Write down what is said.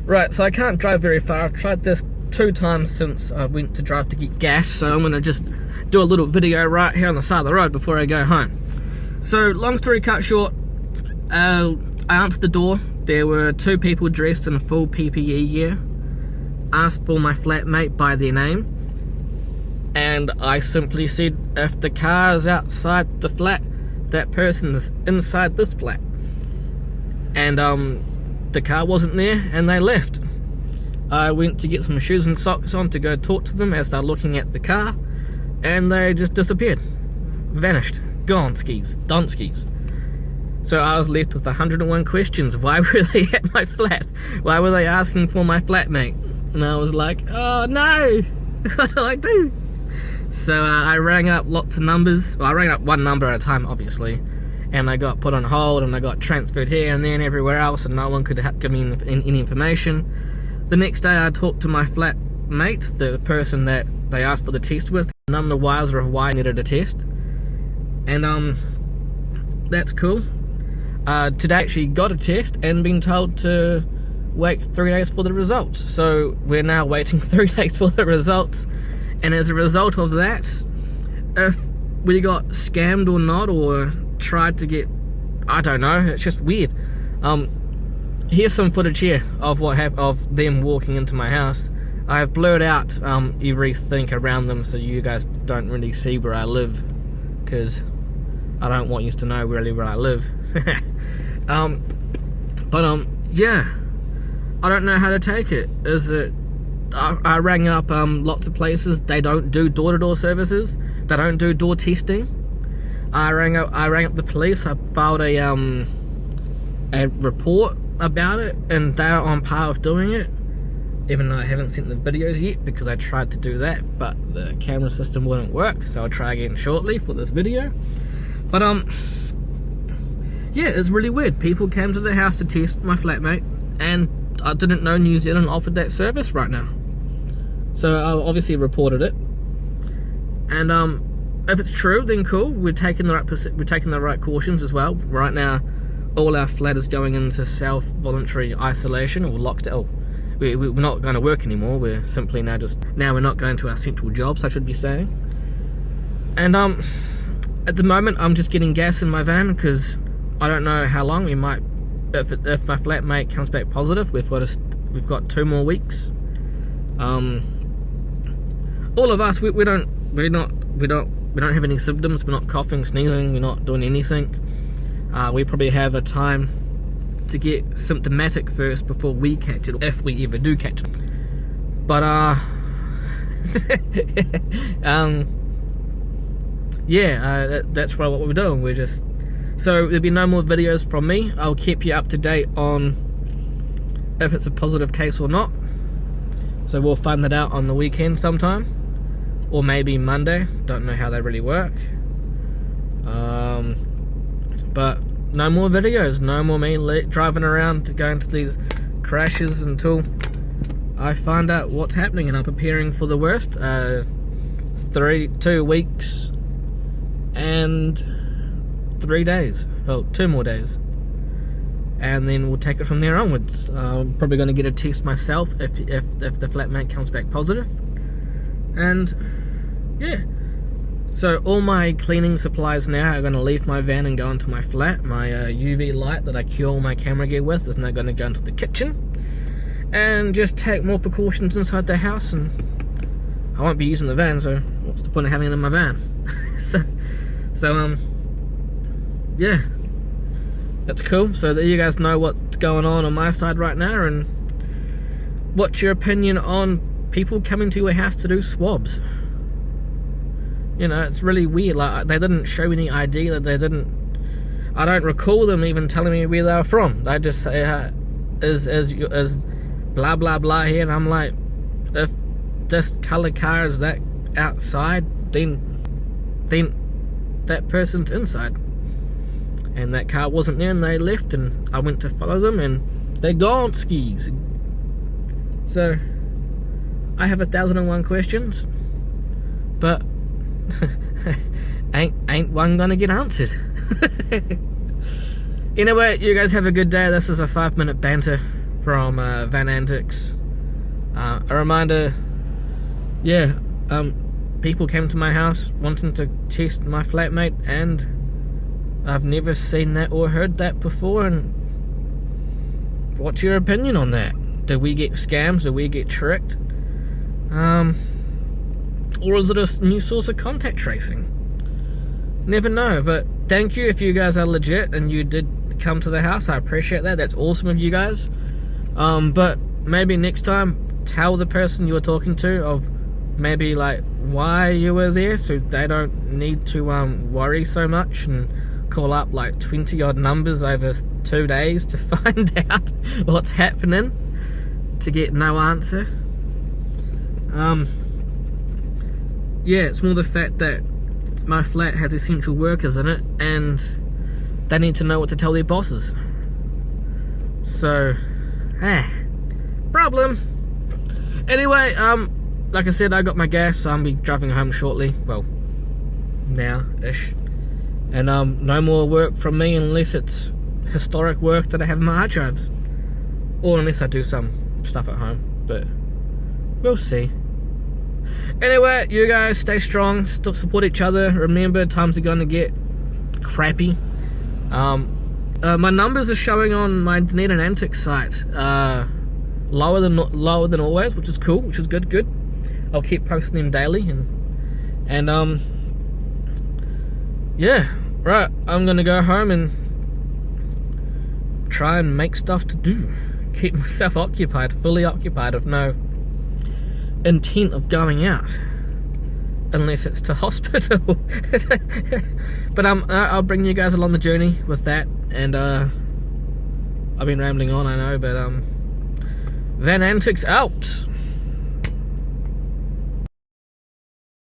Right, so I can't drive very far. I've tried this 2 times since I went to drive to get gas, so I'm gonna just do a little video right here on the side of the road before I go home. So, long story cut short, I answered the door. There were 2 people dressed in full PPE gear. Asked for my flatmate by their name, and I simply said, if the car is outside the flat, that person is inside this flat. And the car wasn't there, and they left. I went to get some shoes and socks on to go talk to them as they're looking at the car, and they just disappeared, vanished, gone skis, done skis. So I was left with 101 questions. Why were they at my flat? Why were they asking for my flatmate? And I was like, oh no, what do I do? So I rang up lots of numbers. Well, I rang up one number at a time, obviously, and I got put on hold, and I got transferred here and there and everywhere else, and no one could give me any information. The next day I talked to my flatmate, the person that they asked for the test with. None the wiser of why I needed a test. And that's cool. Today I actually got a test and been told to wait 3 days for the results. So we're now waiting 3 days for the results, and as a result of that, if we got scammed or not, or tried to get, I don't know, it's just weird. Here's some footage here of what happened, of them walking into my house. I have blurred out everything around them so you guys don't really see where I live, because I don't want you to know really where I live. Yeah, I don't know how to take it. Is it, I rang up lots of places. They don't do door-to-door services. They don't do door testing. I rang up the police. I filed a report about it, and they're on par with doing it, even though I haven't sent the videos yet, because I tried to do that, but the camera system wouldn't work, so I'll try again shortly for this video. But yeah, it's really weird. People came to the house to test my flatmate, and I didn't know New Zealand offered that service right now. So I obviously reported it, and if it's true, then cool. We're taking the right cautions as well. Right now, all our flat is going into self-voluntary isolation, or lockdown. We're not going to work anymore. We're simply now we're not going to our central jobs, I should be saying. And at the moment, I'm just getting gas in my van, because I don't know how long we might. If my flatmate comes back positive, we've got 2 more weeks. All of us, we don't have any symptoms. We're not coughing, sneezing. We're not doing anything. We probably have a time to get symptomatic first before we catch it, if we ever do catch it. But yeah, that's what we're doing. We're just, so there'll be no more videos from me. I'll keep you up to date on if it's a positive case or not. So we'll find that out on the weekend sometime, or maybe Monday. Don't know how they really work. But no more videos, no more me driving around to go into these crashes until I find out what's happening, and I'm preparing for the worst. 2 weeks and 3 days. Well, 2 more days, and then we'll take it from there onwards. I'm probably going to get a test myself if the flatmate comes back positive. And yeah, so all my cleaning supplies now are going to leave my van and go into my flat. My UV light that I cure all my camera gear with is now going to go into the kitchen, and just take more precautions inside the house. And I won't be using the van, so what's the point of having it in my van? so yeah, that's cool. So that you guys know what's going on my side right now, and what's your opinion on people coming to your house to do swabs. You know, it's really weird. Like, they didn't show any ID. That they didn't. I don't recall them even telling me where they were from. They just say, is blah blah blah here, and I'm like, if this colour car is that outside, then that person's inside, and that car wasn't there, and they left, and I went to follow them, and they're gone skis. So I have 1,001 questions, but ain't one gonna get answered. Anyway, you guys have a good day. This is a 5-minute banter. from Van Antics. A reminder, yeah, people came to my house wanting to test my flatmate, and I've never seen that or heard that before. And what's your opinion on that? Do we get scams? Do we get tricked? Or is it a new source of contact tracing? Never know. But thank you if you guys are legit and you did come to the house. I appreciate that. That's awesome of you guys. But maybe next time, tell the person you were talking to of maybe like why you were there, so they don't need to worry so much and call up like 20 odd numbers over 2 days to find out what's happening to get no answer. Yeah, it's more the fact that my flat has essential workers in it and they need to know what to tell their bosses. So, problem. Anyway, like I said, I got my gas, so I'll be driving home shortly. Well, now-ish. And no more work from me unless it's historic work that I have in my hard drives. Or unless I do some stuff at home, but we'll see. Anyway, you guys stay strong, still support each other. Remember, times are gonna get crappy. My numbers are showing on my Dunedin antics site lower than always, which is cool, which is good. I'll keep posting them daily, and yeah, right. I'm gonna go home and try and make stuff to do. Keep myself occupied, fully occupied, with no intent of going out, unless it's to hospital. But I'll bring you guys along the journey with that. And I've been rambling on, I know, but Van Antics out.